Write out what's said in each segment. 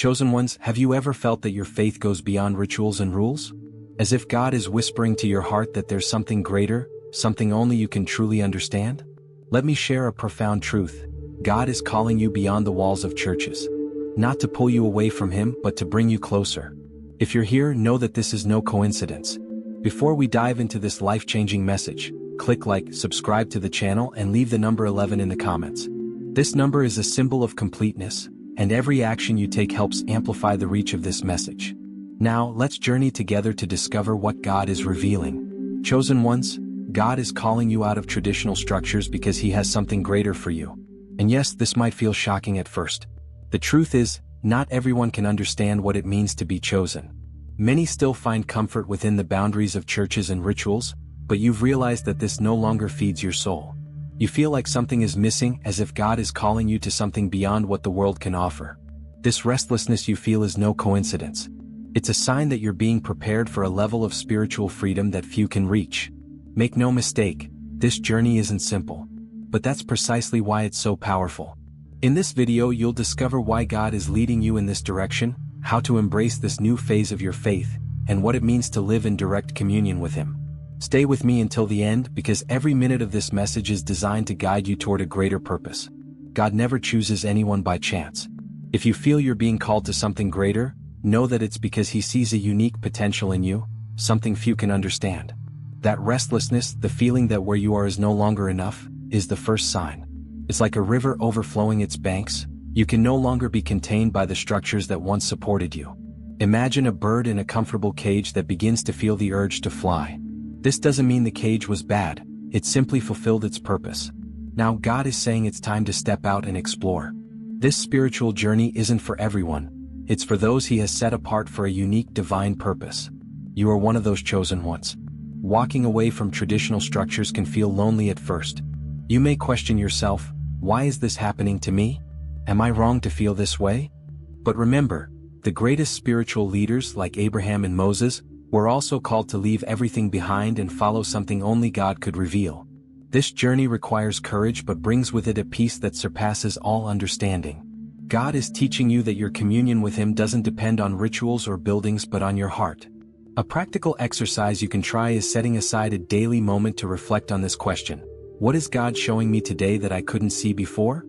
Chosen ones, have you ever felt that your faith goes beyond rituals and rules? As if God is whispering to your heart that there's something greater, something only you can truly understand? Let me share a profound truth. God is calling you beyond the walls of churches. Not to pull you away from Him, but to bring you closer. If you're here, know that this is no coincidence. Before we dive into this life-changing message, click like, subscribe to the channel, and leave the number 11 in the comments. This number is a symbol of completeness, and every action you take helps amplify the reach of this message. Now, let's journey together to discover what God is revealing. Chosen ones, God is calling you out of traditional structures because He has something greater for you. And yes, this might feel shocking at first. The truth is, not everyone can understand what it means to be chosen. Many still find comfort within the boundaries of churches and rituals, but you've realized that this no longer feeds your soul. You feel like something is missing, as if God is calling you to something beyond what the world can offer. This restlessness you feel is no coincidence. It's a sign that you're being prepared for a level of spiritual freedom that few can reach. Make no mistake, this journey isn't simple. But that's precisely why it's so powerful. In this video, you'll discover why God is leading you in this direction, how to embrace this new phase of your faith, and what it means to live in direct communion with Him. Stay with me until the end, because every minute of this message is designed to guide you toward a greater purpose. God never chooses anyone by chance. If you feel you're being called to something greater, know that it's because He sees a unique potential in you, something few can understand. That restlessness, the feeling that where you are is no longer enough, is the first sign. It's like a river overflowing its banks. You can no longer be contained by the structures that once supported you. Imagine a bird in a comfortable cage that begins to feel the urge to fly. This doesn't mean the cage was bad, it simply fulfilled its purpose. Now God is saying it's time to step out and explore. This spiritual journey isn't for everyone. It's for those He has set apart for a unique divine purpose. You are one of those chosen ones. Walking away from traditional structures can feel lonely at first. You may question yourself, why is this happening to me? Am I wrong to feel this way? But remember, the greatest spiritual leaders like Abraham and Moses were also called to leave everything behind and follow something only God could reveal. This journey requires courage but brings with it a peace that surpasses all understanding. God is teaching you that your communion with Him doesn't depend on rituals or buildings but on your heart. A practical exercise you can try is setting aside a daily moment to reflect on this question. What is God showing me today that I couldn't see before?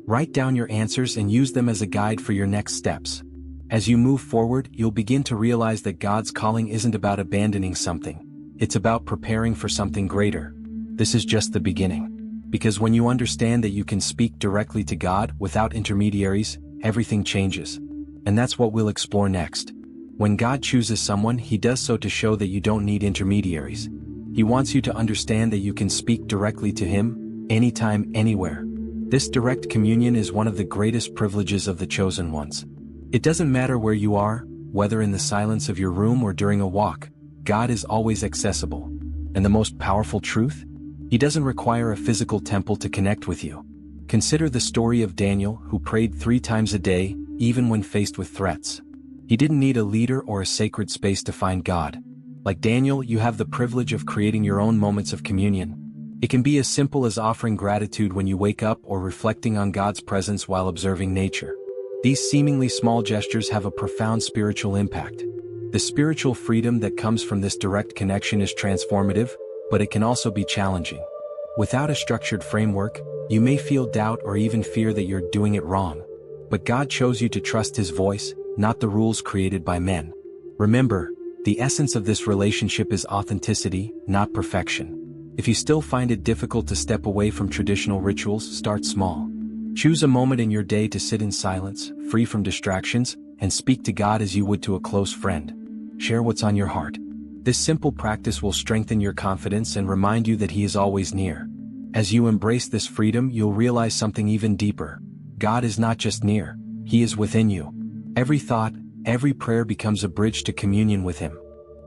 Write down your answers and use them as a guide for your next steps. As you move forward, you'll begin to realize that God's calling isn't about abandoning something. It's about preparing for something greater. This is just the beginning. Because when you understand that you can speak directly to God without intermediaries, everything changes. And that's what we'll explore next. When God chooses someone, He does so to show that you don't need intermediaries. He wants you to understand that you can speak directly to Him, anytime, anywhere. This direct communion is one of the greatest privileges of the chosen ones. It doesn't matter where you are, whether in the silence of your room or during a walk, God is always accessible. And the most powerful truth? He doesn't require a physical temple to connect with you. Consider the story of Daniel, who prayed 3 times a day, even when faced with threats. He didn't need a leader or a sacred space to find God. Like Daniel, you have the privilege of creating your own moments of communion. It can be as simple as offering gratitude when you wake up or reflecting on God's presence while observing nature. These seemingly small gestures have a profound spiritual impact. The spiritual freedom that comes from this direct connection is transformative, but it can also be challenging. Without a structured framework, you may feel doubt or even fear that you're doing it wrong. But God chose you to trust His voice, not the rules created by men. Remember, the essence of this relationship is authenticity, not perfection. If you still find it difficult to step away from traditional rituals, start small. Choose a moment in your day to sit in silence, free from distractions, and speak to God as you would to a close friend. Share what's on your heart. This simple practice will strengthen your confidence and remind you that He is always near. As you embrace this freedom, you'll realize something even deeper. God is not just near, He is within you. Every thought, every prayer becomes a bridge to communion with Him.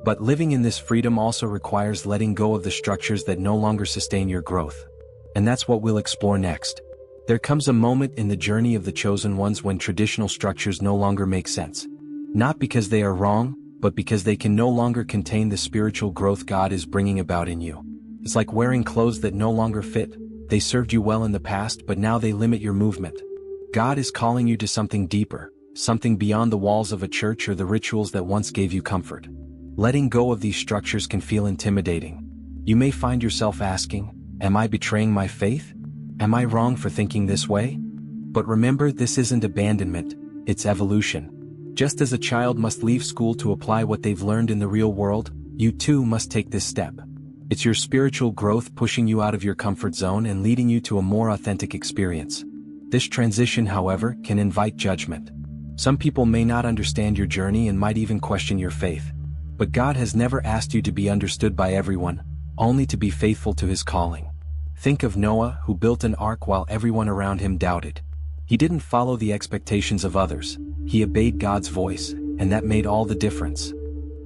But living in this freedom also requires letting go of the structures that no longer sustain your growth. And that's what we'll explore next. There comes a moment in the journey of the chosen ones when traditional structures no longer make sense. Not because they are wrong, but because they can no longer contain the spiritual growth God is bringing about in you. It's like wearing clothes that no longer fit. They served you well in the past, but now they limit your movement. God is calling you to something deeper, something beyond the walls of a church or the rituals that once gave you comfort. Letting go of these structures can feel intimidating. You may find yourself asking, am I betraying my faith? Am I wrong for thinking this way? But remember, this isn't abandonment, it's evolution. Just as a child must leave school to apply what they've learned in the real world, you too must take this step. It's your spiritual growth pushing you out of your comfort zone and leading you to a more authentic experience. This transition, however, can invite judgment. Some people may not understand your journey and might even question your faith. But God has never asked you to be understood by everyone, only to be faithful to His calling. Think of Noah, who built an ark while everyone around him doubted. He didn't follow the expectations of others, he obeyed God's voice, and that made all the difference.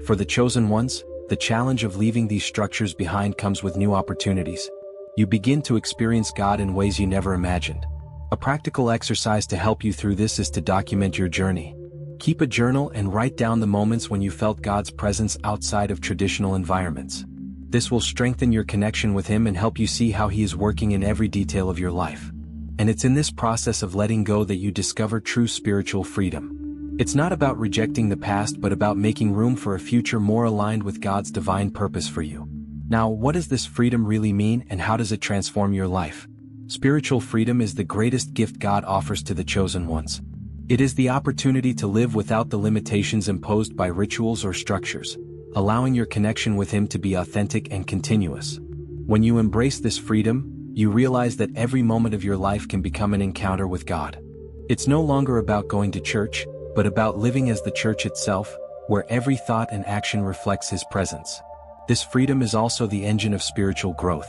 For the chosen ones, the challenge of leaving these structures behind comes with new opportunities. You begin to experience God in ways you never imagined. A practical exercise to help you through this is to document your journey. Keep a journal and write down the moments when you felt God's presence outside of traditional environments. This will strengthen your connection with Him and help you see how He is working in every detail of your life. And it's in this process of letting go that you discover true spiritual freedom. It's not about rejecting the past but about making room for a future more aligned with God's divine purpose for you. Now, what does this freedom really mean and how does it transform your life? Spiritual freedom is the greatest gift God offers to the chosen ones. It is the opportunity to live without the limitations imposed by rituals or structures, allowing your connection with Him to be authentic and continuous. When you embrace this freedom, you realize that every moment of your life can become an encounter with God. It's no longer about going to church, but about living as the church itself, where every thought and action reflects His presence. This freedom is also the engine of spiritual growth.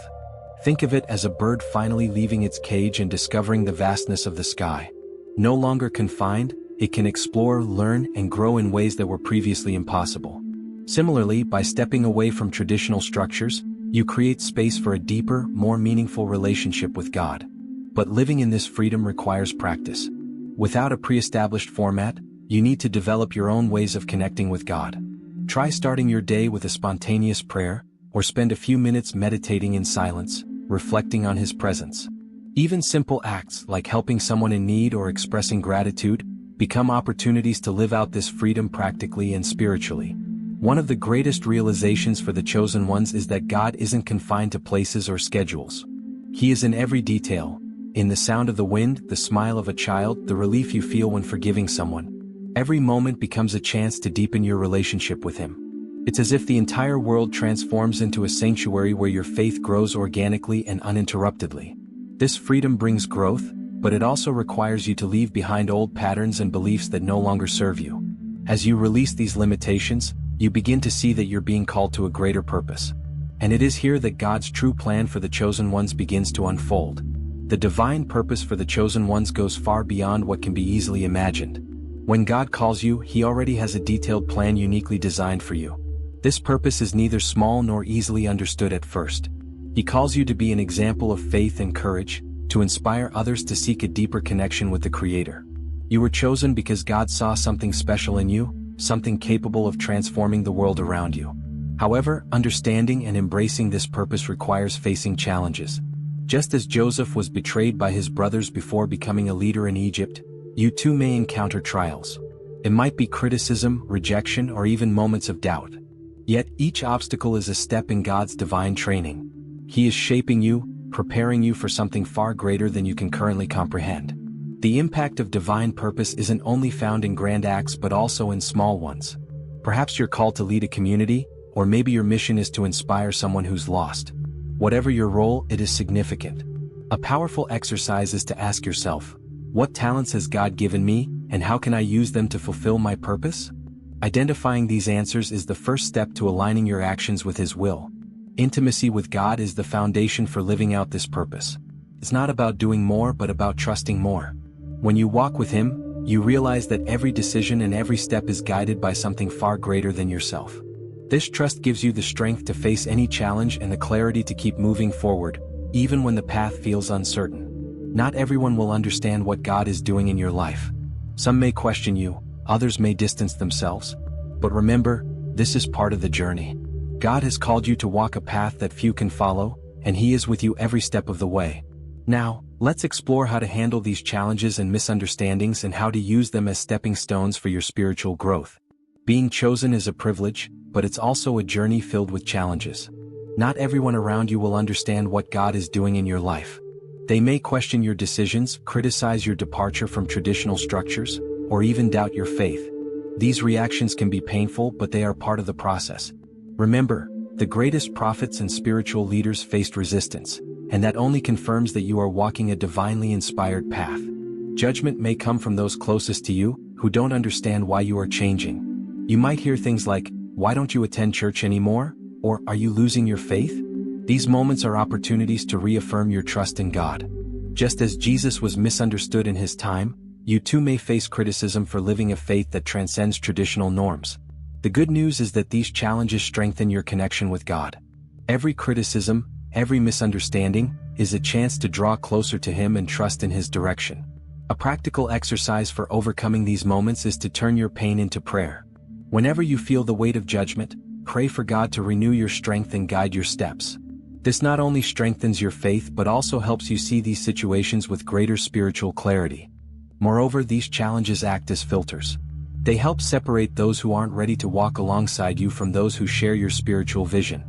Think of it as a bird finally leaving its cage and discovering the vastness of the sky. No longer confined, it can explore, learn, and grow in ways that were previously impossible. Similarly, by stepping away from traditional structures, you create space for a deeper, more meaningful relationship with God. But living in this freedom requires practice. Without a pre-established format, you need to develop your own ways of connecting with God. Try starting your day with a spontaneous prayer, or spend a few minutes meditating in silence, reflecting on His presence. Even simple acts like helping someone in need or expressing gratitude become opportunities to live out this freedom practically and spiritually. One of the greatest realizations for the chosen ones is that God isn't confined to places or schedules. He is in every detail, in the sound of the wind, the smile of a child, the relief you feel when forgiving someone. Every moment becomes a chance to deepen your relationship with Him. It's as if the entire world transforms into a sanctuary where your faith grows organically and uninterruptedly. This freedom brings growth, but it also requires you to leave behind old patterns and beliefs that no longer serve you. As you release these limitations, you begin to see that you're being called to a greater purpose. And it is here that God's true plan for the chosen ones begins to unfold. The divine purpose for the chosen ones goes far beyond what can be easily imagined. When God calls you, He already has a detailed plan uniquely designed for you. This purpose is neither small nor easily understood at first. He calls you to be an example of faith and courage, to inspire others to seek a deeper connection with the Creator. You were chosen because God saw something special in you, something capable of transforming the world around you. However, understanding and embracing this purpose requires facing challenges. Just as Joseph was betrayed by his brothers before becoming a leader in Egypt, you too may encounter trials. It might be criticism, rejection, or even moments of doubt. Yet each obstacle is a step in God's divine training. He is shaping you, preparing you for something far greater than you can currently comprehend. The impact of divine purpose isn't only found in grand acts but also in small ones. Perhaps you're called to lead a community, or maybe your mission is to inspire someone who's lost. Whatever your role, it is significant. A powerful exercise is to ask yourself, what talents has God given me, and how can I use them to fulfill my purpose? Identifying these answers is the first step to aligning your actions with His will. Intimacy with God is the foundation for living out this purpose. It's not about doing more but about trusting more. When you walk with Him, you realize that every decision and every step is guided by something far greater than yourself. This trust gives you the strength to face any challenge and the clarity to keep moving forward, even when the path feels uncertain. Not everyone will understand what God is doing in your life. Some may question you, others may distance themselves. But remember, this is part of the journey. God has called you to walk a path that few can follow, and He is with you every step of the way. Now, Let's explore how to handle these challenges and misunderstandings and how to use them as stepping stones for your spiritual growth. Being chosen is a privilege, but it's also a journey filled with challenges. Not everyone around you will understand what God is doing in your life. They may question your decisions, criticize your departure from traditional structures, or even doubt your faith. These reactions can be painful, but they are part of the process. Remember, the greatest prophets and spiritual leaders faced resistance, and that only confirms that you are walking a divinely inspired path. Judgment may come from those closest to you, who don't understand why you are changing. You might hear things like, "Why don't you attend church anymore?" Or, "Are you losing your faith?" These moments are opportunities to reaffirm your trust in God. Just as Jesus was misunderstood in his time, you too may face criticism for living a faith that transcends traditional norms. The good news is that these challenges strengthen your connection with God. Every criticism, every misunderstanding, is a chance to draw closer to Him and trust in His direction. A practical exercise for overcoming these moments is to turn your pain into prayer. Whenever you feel the weight of judgment, pray for God to renew your strength and guide your steps. This not only strengthens your faith but also helps you see these situations with greater spiritual clarity. Moreover, these challenges act as filters. They help separate those who aren't ready to walk alongside you from those who share your spiritual vision.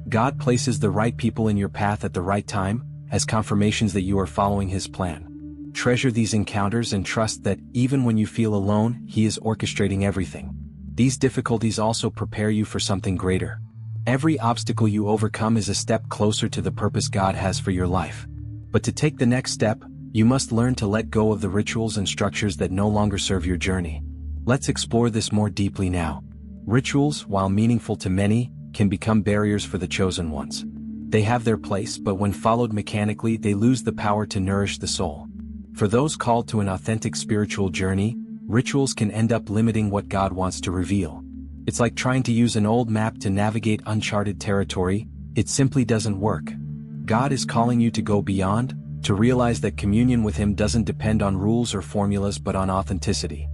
God places the right people in your path at the right time, as confirmations that you are following His plan. Treasure these encounters and trust that, even when you feel alone, He is orchestrating everything. These difficulties also prepare you for something greater. Every obstacle you overcome is a step closer to the purpose God has for your life. But to take the next step, you must learn to let go of the rituals and structures that no longer serve your journey. Let's explore this more deeply now. Rituals, while meaningful to many, can become barriers for the chosen ones. They have their place, but when followed mechanically, they lose the power to nourish the soul. For those called to an authentic spiritual journey, rituals can end up limiting what God wants to reveal. It's like trying to use an old map to navigate uncharted territory. It simply doesn't work. God is calling you to go beyond, to realize that communion with Him doesn't depend on rules or formulas but on authenticity.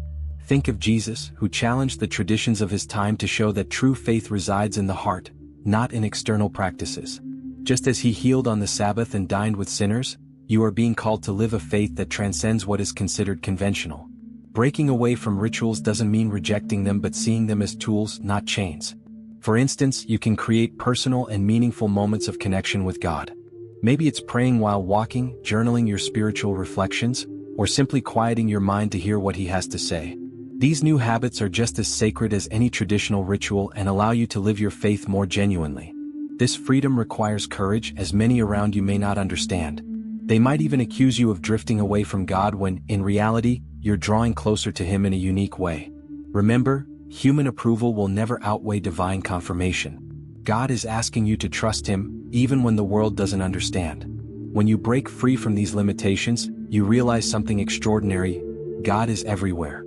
Think of Jesus, who challenged the traditions of His time to show that true faith resides in the heart, not in external practices. Just as He healed on the Sabbath and dined with sinners, you are being called to live a faith that transcends what is considered conventional. Breaking away from rituals doesn't mean rejecting them but seeing them as tools, not chains. For instance, you can create personal and meaningful moments of connection with God. Maybe it's praying while walking, journaling your spiritual reflections, or simply quieting your mind to hear what He has to say. These new habits are just as sacred as any traditional ritual and allow you to live your faith more genuinely. This freedom requires courage, as many around you may not understand. They might even accuse you of drifting away from God when, in reality, you're drawing closer to Him in a unique way. Remember, human approval will never outweigh divine confirmation. God is asking you to trust Him, even when the world doesn't understand. When you break free from these limitations, you realize something extraordinary. God is everywhere.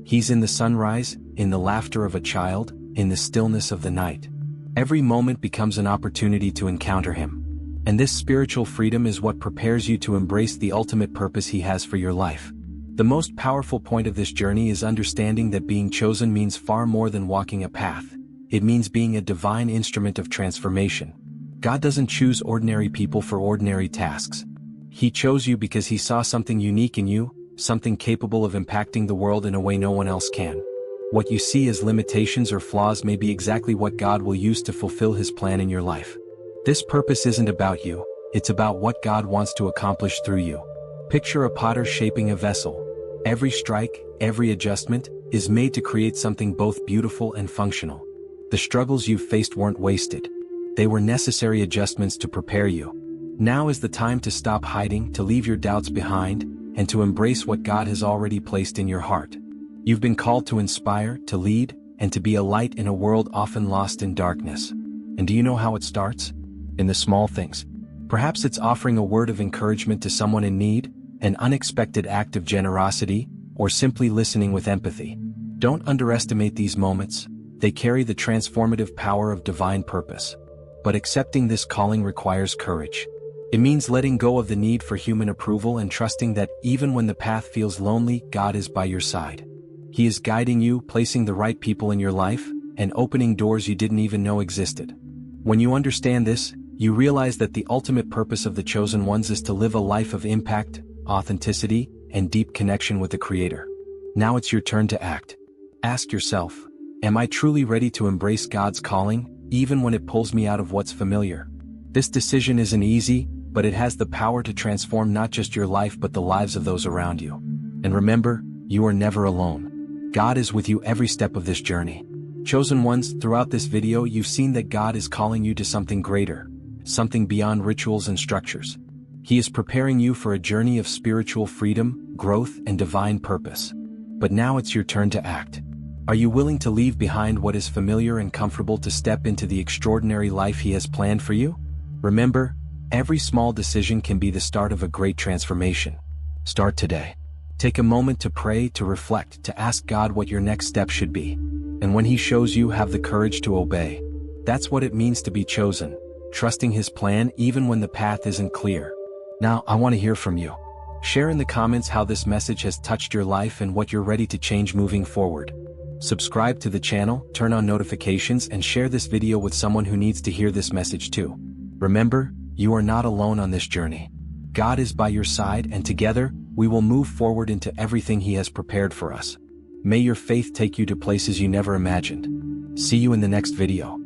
He's in the sunrise, in the laughter of a child, in the stillness of the night. Every moment becomes an opportunity to encounter Him. And this spiritual freedom is what prepares you to embrace the ultimate purpose He has for your life. The most powerful point of this journey is understanding that being chosen means far more than walking a path. It means being a divine instrument of transformation. God doesn't choose ordinary people for ordinary tasks. He chose you because He saw something unique in you, something capable of impacting the world in a way no one else can. What you see as limitations or flaws may be exactly what God will use to fulfill His plan in your life. This purpose isn't about you, it's about what God wants to accomplish through you. Picture a potter shaping a vessel. Every strike, every adjustment, is made to create something both beautiful and functional. The struggles you've faced weren't wasted. They were necessary adjustments to prepare you. Now is the time to stop hiding, to leave your doubts behind, and to embrace what God has already placed in your heart. You've been called to inspire, to lead, and to be a light in a world often lost in darkness. And do you know how it starts? In the small things. Perhaps it's offering a word of encouragement to someone in need, an unexpected act of generosity, or simply listening with empathy. Don't underestimate these moments. They carry the transformative power of divine purpose. But accepting this calling requires courage. It means letting go of the need for human approval and trusting that even when the path feels lonely, God is by your side. He is guiding you, placing the right people in your life, and opening doors you didn't even know existed. When you understand this, You realize that the ultimate purpose of the chosen ones is to live a life of impact, authenticity, and deep connection with the Creator. Now it's your turn to act. Ask yourself, am I truly ready to embrace God's calling, even when it pulls me out of what's familiar? This decision isn't easy, but it has the power to transform not just your life but the lives of those around you. And remember, you are never alone. God is with you every step of this journey. Chosen ones, throughout this video you've seen that God is calling you to something greater, something beyond rituals and structures. He is preparing you for a journey of spiritual freedom, growth, and divine purpose. But now it's your turn to act. Are you willing to leave behind what is familiar and comfortable to step into the extraordinary life He has planned for you? Remember, every small decision can be the start of a great transformation. Start today. Take a moment to pray, to reflect, to ask God what your next step should be. And when He shows you, have the courage to obey. That's what it means to be chosen, trusting His plan even when the path isn't clear. Now, I want to hear from you. Share in the comments how this message has touched your life and what you're ready to change moving forward. Subscribe to the channel, turn on notifications, and share this video with someone who needs to hear this message too. Remember, you are not alone on this journey. God is by your side, and together, we will move forward into everything He has prepared for us. May your faith take you to places you never imagined. See you in the next video.